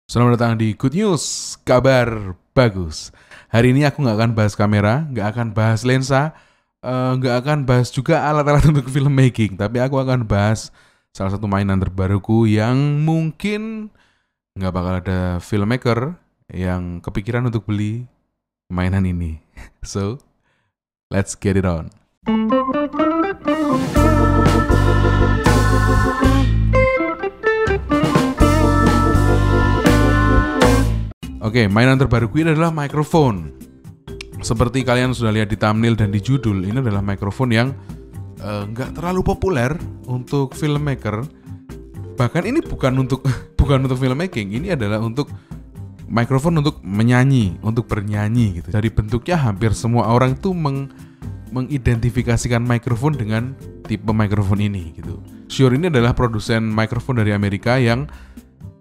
Selamat datang di Good News, kabar bagus. Hari ini aku nggak akan bahas kamera, nggak akan bahas lensa, nggak akan bahas juga alat-alat untuk filmmaking. Tapi aku akan bahas salah satu mainan terbaruku yang mungkin nggak bakal ada filmmaker yang kepikiran untuk beli mainan ini. So, let's get it on. Oke, mainan terbaruku ini adalah mikrofon. Seperti kalian sudah lihat di thumbnail dan di judul, ini adalah mikrofon yang nggak terlalu populer untuk filmmaker. Bahkan ini bukan untuk filmmaking, ini adalah untuk mikrofon untuk menyanyi, untuk bernyanyi gitu. Dari bentuknya hampir semua orang tuh mengidentifikasikan mikrofon dengan tipe mikrofon ini gitu. Shure ini adalah produsen mikrofon dari Amerika yang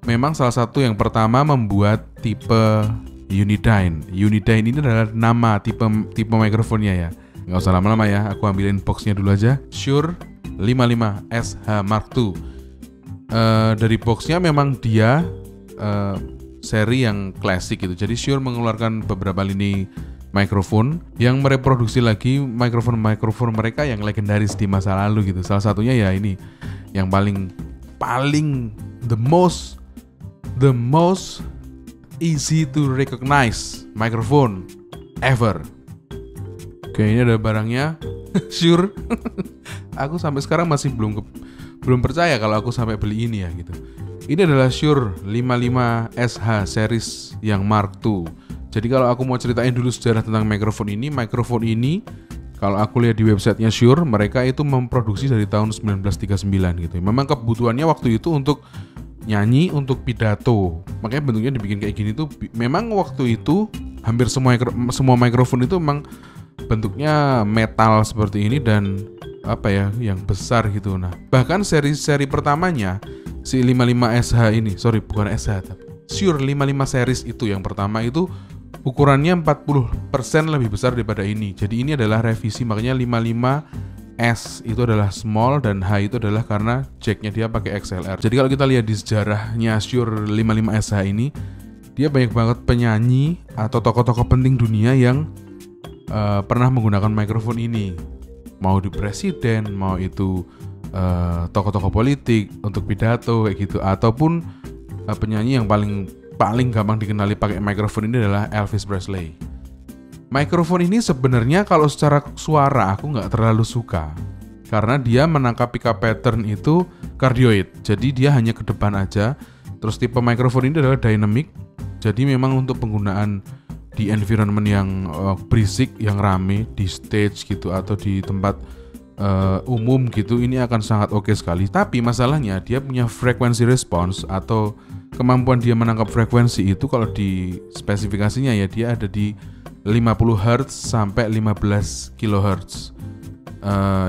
memang salah satu yang pertama membuat tipe Unidyne. Unidyne ini adalah nama tipe mikrofonnya ya. Nggak usah lama-lama ya, aku ambilin boxnya dulu aja. Shure 55SH Mark II. Dari boxnya memang dia seri yang klasik gitu. Jadi Shure mengeluarkan beberapa lini mikrofon yang mereproduksi lagi mikrofon mereka yang legendaris di masa lalu gitu. Salah satunya ya ini yang paling the most easy to recognize microphone ever. Oke, ini ada barangnya. Sure. Aku sampai sekarang masih belum percaya kalau aku sampai beli ini ya gitu. Ini adalah Shure 55SH series yang Mark II. Jadi kalau aku mau ceritain dulu sejarah tentang mikrofon ini kalau aku lihat di websitenya Shure, mereka itu memproduksi dari tahun 1939 gitu. Memang kebutuhannya waktu itu untuk nyanyi, untuk pidato. Makanya bentuknya dibikin kayak gini tuh. Memang waktu itu hampir semua mikrofon itu memang bentuknya metal seperti ini dan yang besar gitu. Nah, bahkan seri pertamanya si 55SH ini, bukan SH tapi Shure 55 series itu yang pertama itu ukurannya 40% lebih besar daripada ini. Jadi ini adalah revisi, makanya 55S itu adalah small dan H itu adalah karena jacknya dia pakai XLR. Jadi kalau kita lihat di sejarahnya Shure 55SH ini, dia banyak banget penyanyi atau tokoh-tokoh penting dunia yang pernah menggunakan mikrofon ini. Mau di presiden, mau itu tokoh-tokoh politik untuk pidato kayak gitu, ataupun penyanyi yang paling gampang dikenali pakai mikrofon ini adalah Elvis Presley. Mikrofon ini sebenarnya kalau secara suara aku nggak terlalu suka karena dia menangkap pickup pattern itu cardioid, jadi dia hanya ke depan aja. Terus tipe mikrofon ini adalah dynamic, jadi memang untuk penggunaan di environment yang berisik, yang rame, di stage gitu atau di tempat umum gitu, ini akan sangat oke sekali. Tapi masalahnya dia punya frequency response atau kemampuan dia menangkap frekuensi itu kalau di spesifikasinya ya dia ada di 50 Hz sampai 15 kHz.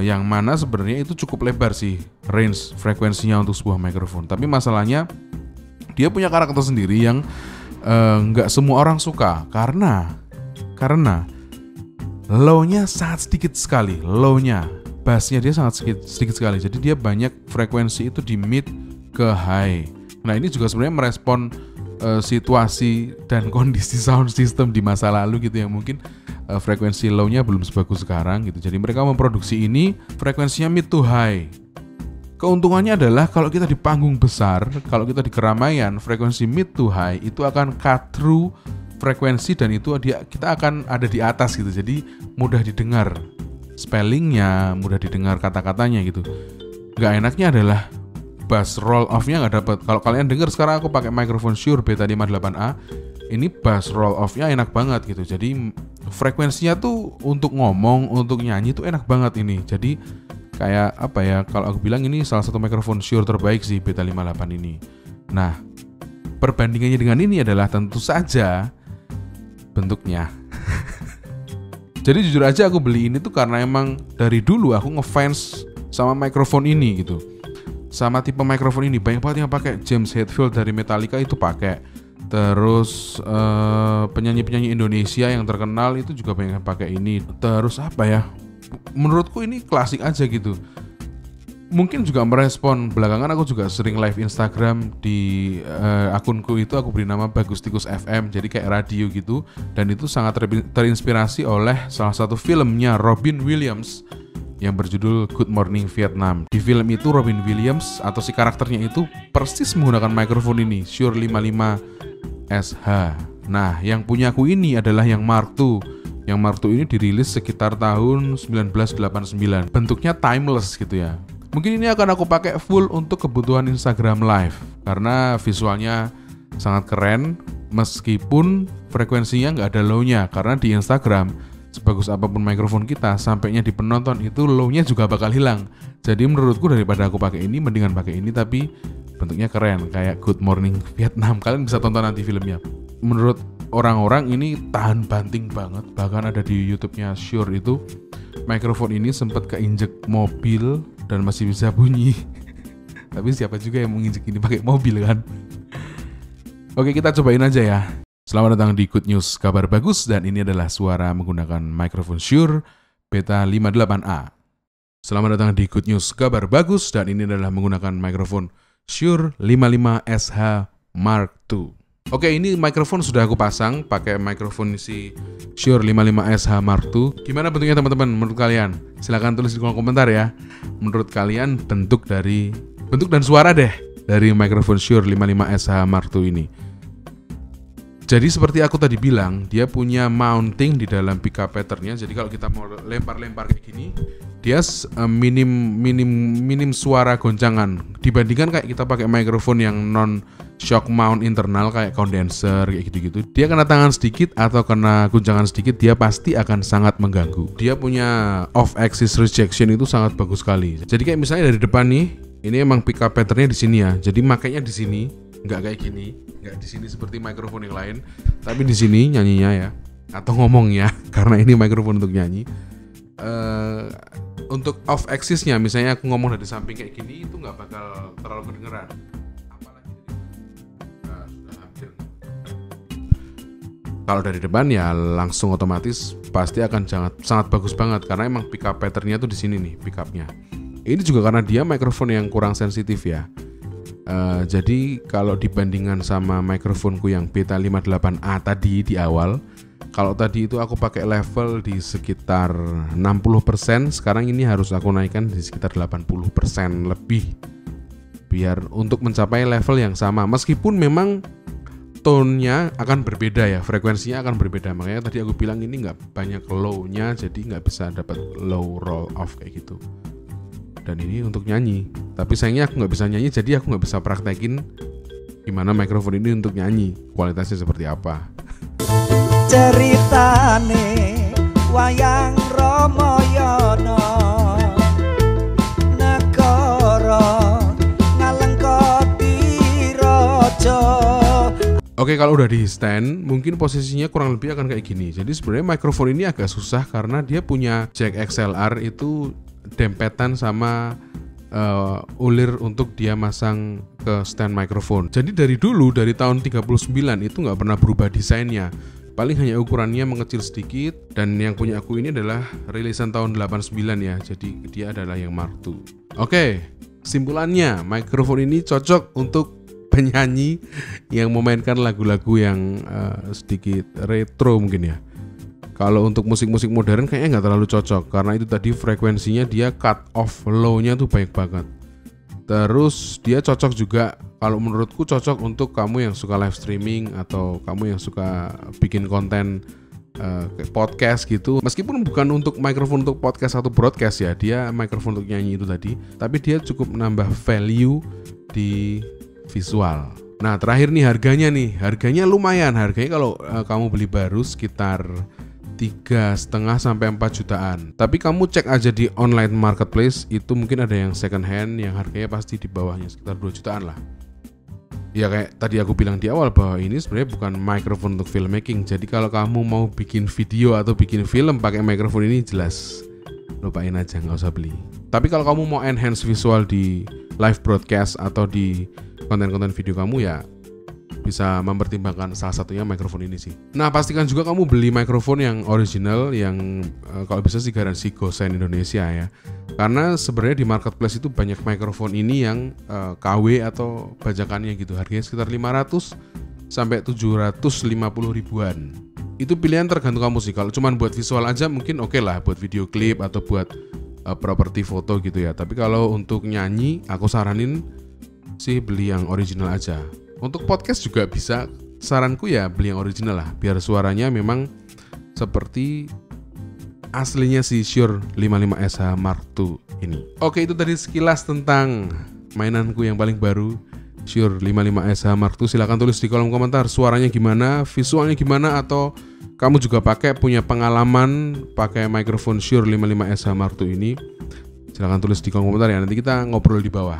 Yang mana sebenarnya itu cukup lebar sih range frekuensinya untuk sebuah mikrofon. Tapi masalahnya dia punya karakter sendiri yang nggak semua orang suka karena low-nya sangat sedikit sekali. Low-nya, bass-nya dia sangat sedikit sekali. Jadi dia banyak frekuensi itu di mid ke high. Nah ini juga sebenarnya merespon situasi dan kondisi sound system di masa lalu gitu yang mungkin frekuensi low-nya belum sebagus sekarang gitu. Jadi mereka memproduksi ini frekuensinya mid to high. Keuntungannya adalah kalau kita di panggung besar, kalau kita di keramaian, frekuensi mid to high itu akan cut through frekuensi dan itu kita akan ada di atas gitu. Jadi mudah didengar spellingnya, mudah didengar kata-katanya gitu. Gak enaknya adalah bass roll off-nya nggak dapat. Kalau kalian dengar sekarang aku pakai mikrofon Shure Beta58A, ini bass roll off-nya enak banget gitu. Jadi frekuensinya tuh untuk ngomong, untuk nyanyi tuh enak banget ini. Jadi kayak kalau aku bilang ini salah satu mikrofon Shure terbaik sih Beta58 ini. Nah, perbandingannya dengan ini adalah tentu saja bentuknya. Jadi jujur aja aku beli ini tuh karena emang dari dulu aku ngefans sama mikrofon ini gitu. Sama tipe mikrofon ini banyak banget yang pakai. James Hetfield dari Metallica itu pakai. Terus penyanyi-penyanyi Indonesia yang terkenal itu juga banyak yang pakai ini. Terus menurutku ini klasik aja gitu. mungkin juga merespon belakangan aku juga sering live Instagram di akunku itu aku beri nama Bagus Tikus FM, jadi kayak radio gitu, dan itu sangat terinspirasi oleh salah satu filmnya Robin Williams yang berjudul Good Morning Vietnam. Di film itu Robin Williams atau si karakternya itu persis menggunakan mikrofon ini, Shure 55SH. Nah, yang punya aku ini adalah yang Mark II. Yang Mark II ini dirilis sekitar tahun 1989. Bentuknya timeless gitu ya. Mungkin ini akan aku pakai full untuk kebutuhan Instagram Live karena visualnya sangat keren meskipun frekuensinya nggak ada low-nya, karena di Instagram sebagus apapun mikrofon kita, sampainya di penonton itu low-nya juga bakal hilang. Jadi menurutku daripada aku pakai ini, mendingan pakai ini tapi bentuknya keren kayak Good Morning Vietnam. Kalian bisa tonton nanti filmnya. Menurut orang-orang ini tahan banting banget. Bahkan ada di YouTube-nya Shure itu mikrofon ini sempat keinjek mobil dan masih bisa bunyi. Tapi siapa juga yang menginjek ini pakai mobil kan? Oke, kita cobain aja ya. Selamat datang di Good News Kabar Bagus, dan ini adalah suara menggunakan mikrofon Shure Beta 58A. Selamat datang di Good News Kabar Bagus, dan ini adalah menggunakan mikrofon Shure 55SH Mark II. Oke, ini mikrofon sudah aku pasang pakai mikrofon si Shure 55SH Mark II. Gimana bentuknya teman-teman menurut kalian? Silahkan tulis di kolom komentar ya. Menurut kalian bentuk dan suara deh dari mikrofon Shure 55SH Mark II ini. Jadi seperti aku tadi bilang, dia punya mounting di dalam pickup pattern-nya. Jadi kalau kita mau lempar-lempar kayak gini, dia minim suara goncangan dibandingkan kayak kita pakai mikrofon yang non shock mount internal kayak condenser kayak gitu-gitu. Dia kena tangan sedikit atau kena guncangan sedikit, dia pasti akan sangat mengganggu. Dia punya off axis rejection itu sangat bagus sekali. Jadi kayak misalnya dari depan nih, ini emang pickup pattern-nya di sini ya. Jadi makanya di sini, nggak kayak gini. Nggak di sini seperti mikrofon yang lain, tapi di sini nyanyinya ya, atau ngomongnya, karena ini mikrofon untuk nyanyi. Untuk off axisnya, misalnya aku ngomong dari samping kayak gini, itu nggak bakal terlalu kedengeran. Apalagi sudah hampir. Kalau dari depan ya langsung otomatis pasti akan sangat bagus banget, karena emang pickup pattern-nya tuh di sini nih pickupnya. Ini juga karena dia mikrofon yang kurang sensitif ya. Jadi kalau dibandingkan sama mikrofonku yang Beta 58A tadi di awal, kalau tadi itu aku pakai level di sekitar 60%, sekarang ini harus aku naikkan di sekitar 80% lebih biar untuk mencapai level yang sama. Meskipun memang tone-nya akan berbeda ya, frekuensinya akan berbeda. Makanya tadi aku bilang ini nggak banyak low-nya, jadi nggak bisa dapat low roll off kayak gitu. Dan ini untuk nyanyi, tapi sayangnya aku nggak bisa nyanyi, jadi aku nggak bisa praktekin gimana mikrofon ini untuk nyanyi, kualitasnya seperti apa. Ceritane wayang Ramayana, negara ngalengkoti raja. Oke, kalau udah di stand, mungkin posisinya kurang lebih akan kayak gini. Jadi sebenarnya mikrofon ini agak susah karena dia punya jack XLR itu dempetan sama ulir untuk dia masang ke stand mikrofon. Jadi dari dulu, dari tahun 39 itu nggak pernah berubah desainnya. Paling hanya ukurannya mengecil sedikit, dan yang punya aku ini adalah rilisan tahun 89 ya. Jadi dia adalah yang Mark II. Oke, kesimpulannya mikrofon ini cocok untuk penyanyi yang memainkan lagu-lagu yang sedikit retro mungkin ya. Kalau untuk musik-musik modern kayaknya nggak terlalu cocok, karena itu tadi frekuensinya dia cut off low-nya tuh banyak banget. Terus dia cocok juga, kalau menurutku cocok untuk kamu yang suka live streaming atau kamu yang suka bikin konten podcast gitu. Meskipun bukan untuk mikrofon untuk podcast atau broadcast ya, dia mikrofon untuk nyanyi itu tadi, tapi dia cukup menambah value di visual. Nah terakhir nih harganya lumayan. Harganya kalau kamu beli baru sekitar 3,5 sampai 4 jutaan. Tapi kamu cek aja di online marketplace, itu mungkin ada yang second hand yang harganya pasti di bawahnya sekitar 2 jutaan lah. Ya kayak tadi aku bilang di awal bahwa ini sebenarnya bukan mikrofon untuk filmmaking. Jadi kalau kamu mau bikin video atau bikin film pakai mikrofon ini, jelas lupain aja, nggak usah beli. Tapi kalau kamu mau enhance visual di live broadcast atau di konten-konten video kamu, ya bisa mempertimbangkan salah satunya mikrofon ini sih. Nah, pastikan juga kamu beli mikrofon yang original, yang kalau bisa sih garansi Gosen Indonesia ya. Karena sebenarnya di marketplace itu banyak mikrofon ini yang KW atau bajakannya gitu, harganya sekitar 500 sampai 750 ribuan. Itu pilihan tergantung kamu sih. Kalau cuman buat visual aja mungkin oke lah, buat video klip atau buat properti foto gitu ya. Tapi kalau untuk nyanyi, aku saranin sih beli yang original aja. Untuk podcast juga bisa, saranku ya beli yang original lah, biar suaranya memang seperti aslinya si Shure 55SH Mark II ini. Oke, itu tadi sekilas tentang mainanku yang paling baru, Shure 55SH Mark II. Silahkan tulis di kolom komentar suaranya gimana, visualnya gimana, atau kamu juga punya pengalaman pakai mikrofon Shure 55SH Mark II ini. Silahkan tulis di kolom komentar ya, nanti kita ngobrol di bawah.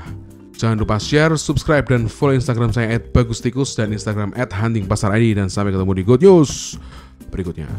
Jangan lupa share, subscribe, dan follow Instagram saya @bagustikus dan Instagram @huntingpasar.id. Dan sampai ketemu di Good News berikutnya.